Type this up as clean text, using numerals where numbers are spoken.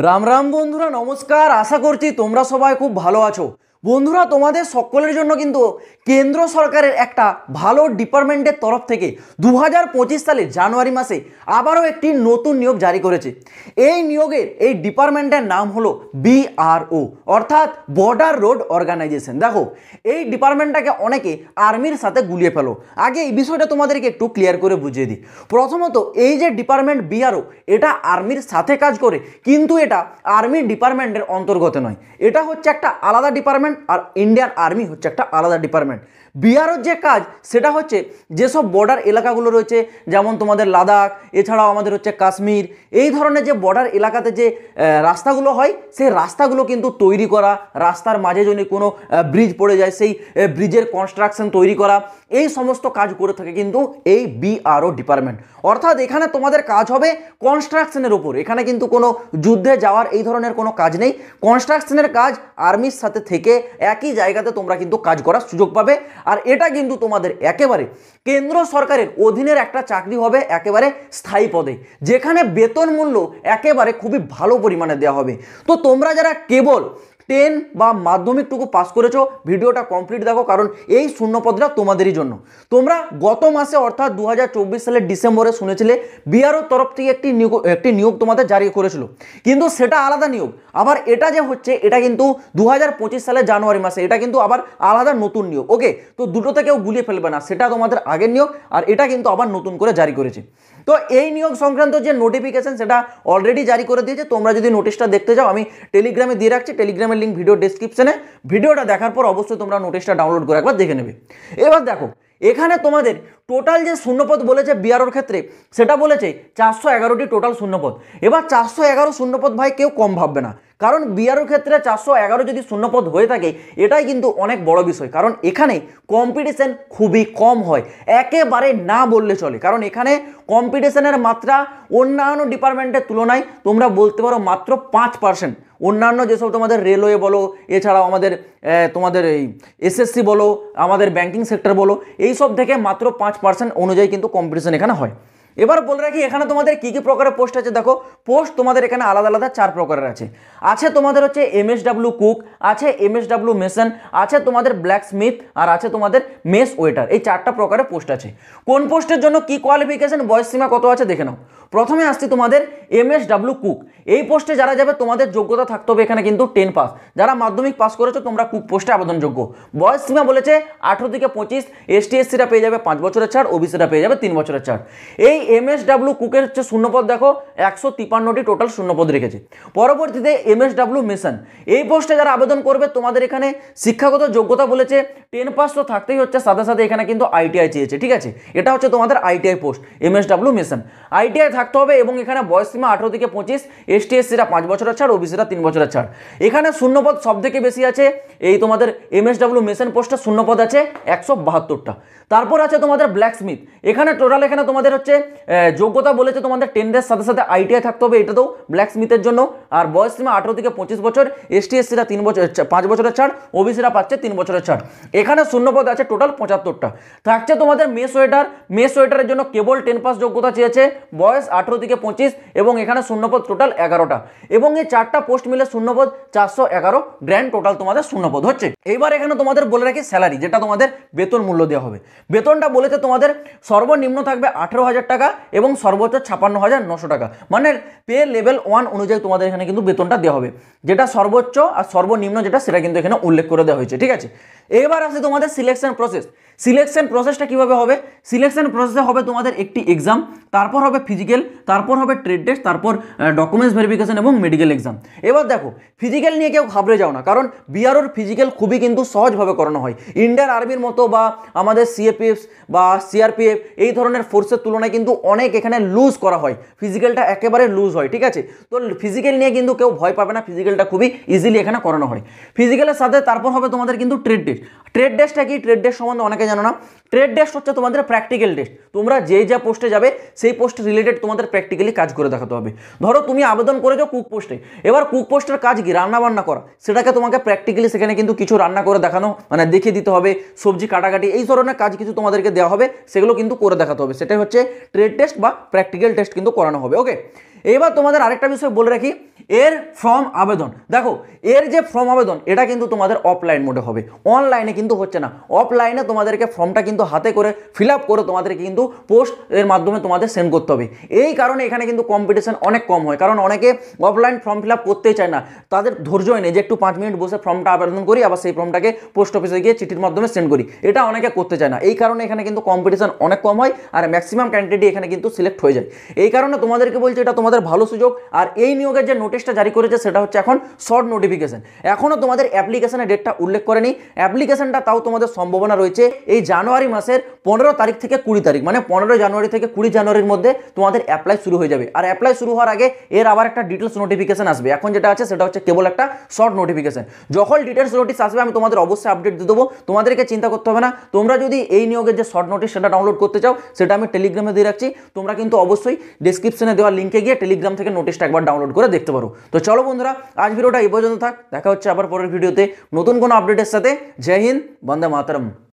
রাম রাম বন্ধুরা, নমস্কার। আশা করছি তোমরা সবাই খুব ভালো আছো। বন্ধুরা, তোমাদের সকলের জন্য কিন্তু কেন্দ্র সরকারের একটা ভালো ডিপার্টমেন্টের তরফ থেকে 2025 সালের জানুয়ারি মাসে আবারও একটি নতুন নিয়োগ জারি করেছে। এই নিয়োগের এই ডিপার্টমেন্টের নাম হলো BRO, অর্থাৎ বর্ডার রোড অর্গানাইজেশন। দেখো, এই ডিপার্টমেন্টটাকে অনেকে আর্মির সাথে গুলিয়ে ফেলো। আগে এই বিষয়টা তোমাদেরকে একটু ক্লিয়ার করে বুঝিয়ে দিই। প্রথমত, এই যে ডিপার্টমেন্ট BRO, এটা আর্মির সাথে কাজ করে, কিন্তু এটা আর্মির ডিপার্টমেন্টের অন্তর্গত নয়। এটা হচ্ছে একটা আলাদা ডিপার্টমেন্ট, আর ইন্ডিয়ান আর্মি হচ্ছে একটা আলাদা ডিপার্টমেন্ট। BROর যে কাজ সেটা হচ্ছে যেসব বর্ডার এলাকাগুলো রয়েছে, যেমন তোমাদের লাদাখ, এছাড়াও আমাদের হচ্ছে কাশ্মীর, এই ধরনের যে বর্ডার এলাকাতে যে রাস্তাগুলো হয়, সেই রাস্তাগুলো কিন্তু তৈরি করা, রাস্তার মাঝে যদি কোনো ব্রিজ পড়ে যায় সেই ব্রিজের কনস্ট্রাকশন তৈরি করা, এই সমস্ত কাজ করে থাকে কিন্তু এই BRO ডিপার্টমেন্ট। অর্থাৎ এখানে তোমাদের কাজ হবে কনস্ট্রাকশনের উপর। এখানে কিন্তু কোনো যুদ্ধে যাওয়ার এই ধরনের কোনো কাজ নেই। কনস্ট্রাকশনের কাজ আর্মির সাথে থেকে একই জায়গাতে তোমরা কিন্তু কাজ করার সুযোগ পাবে। আর এটা কিন্তু তোমাদের একেবারে কেন্দ্র সরকারের অধীনের একটা চাকরি হবে, একেবারে স্থায়ী পদে, যেখানে বেতন মূল্য একেবারে খুবই ভালো পরিমাণে দেওয়া হবে। তো তোমরা যারা কেবল 10 বা মাধ্যমিকটুকু পাস করেছো, ভিডিওটা কমপ্লিট দেখো, কারণ এই শূন্যপদটা তোমাদেরই জন্য। তোমরা গত মাসে অর্থাৎ 2024 সালের ডিসেম্বরে শুনেছিলে BROর তরফ থেকে একটি নিয়োগ তোমাদের জারি করেছিল, কিন্তু সেটা আলাদা নিয়োগ। আবার এটা যে হচ্ছে, এটা কিন্তু 2025 সালের জানুয়ারি মাসে, এটা কিন্তু আবার আলাদা নতুন নিয়োগ। ওকে, তো দুটোতে কেউ গুলিয়ে ফেলবে না, সেটা তোমাদের আগের নিয়োগ, আর এটা কিন্তু আবার নতুন করে জারি করেছে। তো এই নিয়োগ সংক্রান্ত যে নোটিফিকেশন, সেটা অলরেডি জারি করে দিয়েছে। তোমরা যদি নোটিশটা দেখতে যাও, আমি টেলিগ্রামে দিয়ে রাখছি, টেলিগ্রামের লিঙ্ক ভিডিও ডেসক্রিপশনে। ভিডিওটা দেখার পর অবশ্যই তোমরা নোটিশটা ডাউনলোড করে একবার দেখে নেবে। এবার দেখো, এখানে তোমাদের টোটাল যে শূন্যপদ বলেছে BROর ক্ষেত্রে, সেটা বলেছে 411টি টোটাল শূন্যপদ। এবার 411 শূন্যপদ ভাই কেউ কম ভাববে না, কারণ BROর ক্ষেত্রে 411 যদি শূন্যপদ হয়ে থাকে, এটাই কিন্তু অনেক বড় বিষয়। কারণ এখানে কম্পিটিশন খুবই কম হয়, একেবারে না বললে চলে। কারণ এখানে কম্পিটিশনের মাত্রা অন্যান্য ডিপার্টমেন্টের তুলনায় তোমরা বলতে পারো মাত্র 5%। অন্যান্য যেসব তোমাদের রেলওয়ে বলো, এছাড়াও আমাদের তোমাদের এই SSC বলো, আমাদের ব্যাংকিং সেক্টর বলো, এই সব থেকে মাত্র 5% অনুযায়ী কিন্তু কম্পিটিশন এখানে হয়। এবার বলে রাখি, এখানে তোমাদের কী কী প্রকারের পোস্ট আছে। দেখো, পোস্ট তোমাদের এখানে আলাদা আলাদা 4 প্রকারের আছে। আছে তোমাদের হচ্ছে MSW কুক, আছে MSW মেশন, আছে তোমাদের ব্ল্যাক স্মিথ, আর আছে তোমাদের মেস ওয়েটার। এই 4টা প্রকারের পোস্ট আছে। কোন পোস্টের জন্য কি কোয়ালিফিকেশন, বয়স সীমা কত আছে দেখে নাও। প্রথমে আসছে তোমাদের MSW কুক। এই পোস্টে যারা যাবে, তোমাদের যোগ্যতা থাকতে হবে এখানে কিন্তু 10 পাস। যারা মাধ্যমিক পাস করেছো, তোমরা কুক পোস্টে আবেদনযোগ্য। বয়স সীমা বলেছে 18 থেকে 25। ST SCরা পেয়ে যাবে 5 বছরের ছাড়, OBCরা পেয়ে যাবে 3 বছরের ছাড়। এই MSW কুকের হচ্ছে শূন্যপদ দেখো 153টি টোটাল শূন্যপদ রেখেছে। পরবর্তীতে MSW মিশন, এই পোস্টে যারা আবেদন করবে, তোমাদের এখানে শিক্ষাগত যোগ্যতা বলেছে 10 পাস তো থাকতেই হচ্ছে, সাথে সাথে এখানে কিন্তু ITI চেয়েছে। ঠিক আছে, এটা হচ্ছে তোমাদের ITI post MSW mission. ITI থাকতে হবে, এবং এখানে বয়স সীমা 18 থেকে 25। ST SCরা 5 বছরের ছাড়, OBCরা 3 বছরের ছাড়। এখানে শূন্যপদ সব থেকে বেশি আছে এই তোমাদের MSW মিশন পোস্টে, শূন্যপদ আছে 172টা। তারপর আছে তোমাদের ব্ল্যাক স্মিথ। এখানে টোটাল এখানে তোমাদের হচ্ছে যোগ্যতা বলেছে তোমাদের 10 ডেজ, সাথে সাথে ITI থাকতে হবে, এটাতেও ব্ল্যাক স্মিথের জন্য। আর বয়স সীমা 18 থেকে 25 বছর। ST SCরা 5 বছরের ছাড়, OBCরা পাচ্ছে 3 বছরের ছাড়। এখানে শূন্যপদ আছে টোটাল 75টা। থাকছে তোমাদের মেস ওয়েটার। মেস ওয়েটারের জন্য কেবল 10 পাস যোগ্যতা চেয়েছে, বয়স 18 থেকে 25, এবং এখানে শূন্যপদ টোটাল 11টা। এবং এই 4টা পোস্ট মিলে শূন্যপদ 411 গ্র্যান্ড টোটাল তোমাদের শূন্যপদ হচ্ছে। এইবার এখানে তোমাদের বলে রাখি স্যালারি, যেটা তোমাদের বেতন মূল্য দেওয়া হবে। বেতনটা বলেছে তোমাদের সর্বনিম্ন থাকবে 18,000 টাকা এবং সর্বোচ্চ 56,900 টাকা। মানে পে লেভেল 1 অনুযায়ী তোমাদের এখানে কিন্তু বেতনটা দেওয়া হবে, যেটা সর্বোচ্চ আর সর্বনিম্ন যেটা, সেটা কিন্তু এখানে উল্লেখ করে দেওয়া হয়েছে। ঠিক আছে, এবার আসে তোমাদের সিলেকশন প্রসেস। সিলেকশন প্রসেসটা কিভাবে হবে? সিলেকশন প্রসেসে হবে তোমাদের একটি এক্সাম, তারপর হবে ফিজিক্যাল, তারপর হবে ট্রেড টেস্ট, তারপর ডকুমেন্টস ভেরিফিকেশন এবং মেডিকেল এক্সাম। এবার দেখো, ফিজিক্যাল নিয়ে কেউ ঘাবড়ে যাও না, কারণ BROর ফিজিক্যাল খুবই কিন্তু সহজভাবে করানো হয়। ইন্ডিয়ান আর্মির মতো বা আমাদের CAPF বা CRPF এই ধরনের ফোর্সের তুলনায় কিন্তু অনেক এখানে লুজ করা হয়, ফিজিক্যালটা একেবারে লুজ হয়। ঠিক আছে, তো ফিজিক্যাল নিয়ে কিন্তু কেউ ভয় পাবে না, ফিজিক্যালটা খুবই ইজিলি এখানে করানো হয়। ফিজিক্যালের সাথে তারপর হবে তোমাদের কিন্তু ট্রেড টেস্ট। ট্রেড টেস্টটা কি? ট্রেড টেস্ট সম্বন্ধে অনেকে জানো না। ট্রেড টেস্ট হচ্ছে তোমাদের প্র্যাকটিক্যাল টেস্ট। তোমরা যা পোস্টে যাবে সেই পোস্ট রিলেটেড তোমাদের প্র্যাকটিক্যালি কাজ করে দেখাতে হবে। ধরো তুমি আবেদন করেছো কুক পোস্টে, এবার কুক পোস্টের কাজ কি? রান্না বান্না করা। সেটাকে তোমাকে প্র্যাকটিক্যালি সেখানে কিন্তু কিছু রান্না করে দেখানো, মানে দেখিয়ে দিতে হবে, সবজি কাটাকাটি এই ধরনের কাজ কিছু তোমাদেরকে দেওয়া হবে, সেগুলো কিন্তু করে দেখাতে হবে। সেটাই হচ্ছে ট্রেড টেস্ট বা প্র্যাকটিক্যাল টেস্ট কিন্তু করানো হবে। ওকে, এবার তোমাদের আরেকটা বিষয় বলে রাখি, এর ফর্ম আবেদন। দেখো, এর যে ফর্ম আবেদন এটা কিন্তু তোমাদের অফলাইন মোডে হবে, অনলাইনে কিন্তু হচ্ছে না। অফলাইনে তোমাদেরকে ফর্মটা কিন্তু হাতে করে ফিল আপ করে তোমাদেরকে কিন্তু পোস্ট এর মাধ্যমে তোমাদের সেন্ড করতে হবে। এই কারণে এখানে কিন্তু কম্পিটিশন অনেক কম হয়, কারণ অনেকে অফলাইন ফর্ম ফিল আপ করতেই চায় না, তাদের ধৈর্যই নেই যে একটু 5 মিনিট বসে ফর্মটা আবেদন করি, আবার সেই ফর্মটাকে পোস্ট অফিসে গিয়ে চিঠির মাধ্যমে সেন্ড করি, এটা অনেকে করতে চায় না। এই কারণে এখানে কিন্তু কম্পিটিশন অনেক কম হয়, আর ম্যাক্সিমাম ক্যান্ডিডেট এখানে কিন্তু সিলেক্ট হয়ে যায়। এই কারণে তোমাদেরকে বলছি এটা তোমাদের ভালো সুযোগ। আর এই নিয়োগের যে নোটিশটা জারি করেছে সেটা হচ্ছে এখন শর্ট নোটিফিকেশন, এখনও তোমাদের অ্যাপ্লিকেশনের ডেটটা উল্লেখ করেনি। অ্যাপ্লিকেশনটা তাও তোমাদের সম্ভাবনা রয়েছে এই জানুয়ারি মাসের 15 তারিখ থেকে 20 তারিখ, মানে 15 জানুয়ারি থেকে 20 জানুয়ারির মধ্যে তোমাদের অ্যাপ্লাই শুরু হয়ে যাবে। আর অ্যাপ্লাই শুরু হওয়ার আগে এর আবার একটা ডিটেলস নোটিফিকেশন আসবে। এখন যেটা আছে সেটা হচ্ছে কেবল একটা শর্ট নোটিফিকেশন। যখন ডিটেলস নোটিস আসবে আমি তোমাদের অবশ্যই আপডেট দিয়ে দেবো, তোমাদেরকে চিন্তা করতে হবে না। তোমরা যদি এই নিয়োগের যে শর্ট নোটিস সেটা ডাউনলোড করতে চাও, সেটা আমি টেলিগ্রামে দিয়ে রাখছি, তোমরা কিন্তু অবশ্যই ডেসক্রিপশনে দেওয়া লিঙ্কে গিয়ে টেলিগ্রাম থেকে নোটিশটা একবার ডাউনলোড করে দেখতে পারো। তো চলো বন্ধুরা, আজ ভিডিওটা এই পর্যন্ত থাক, দেখা হচ্ছে আবার পরের ভিডিওতে নতুন কোনো আপডেটের সাথে। জয় হিন্দ, বন্দে মাতরম।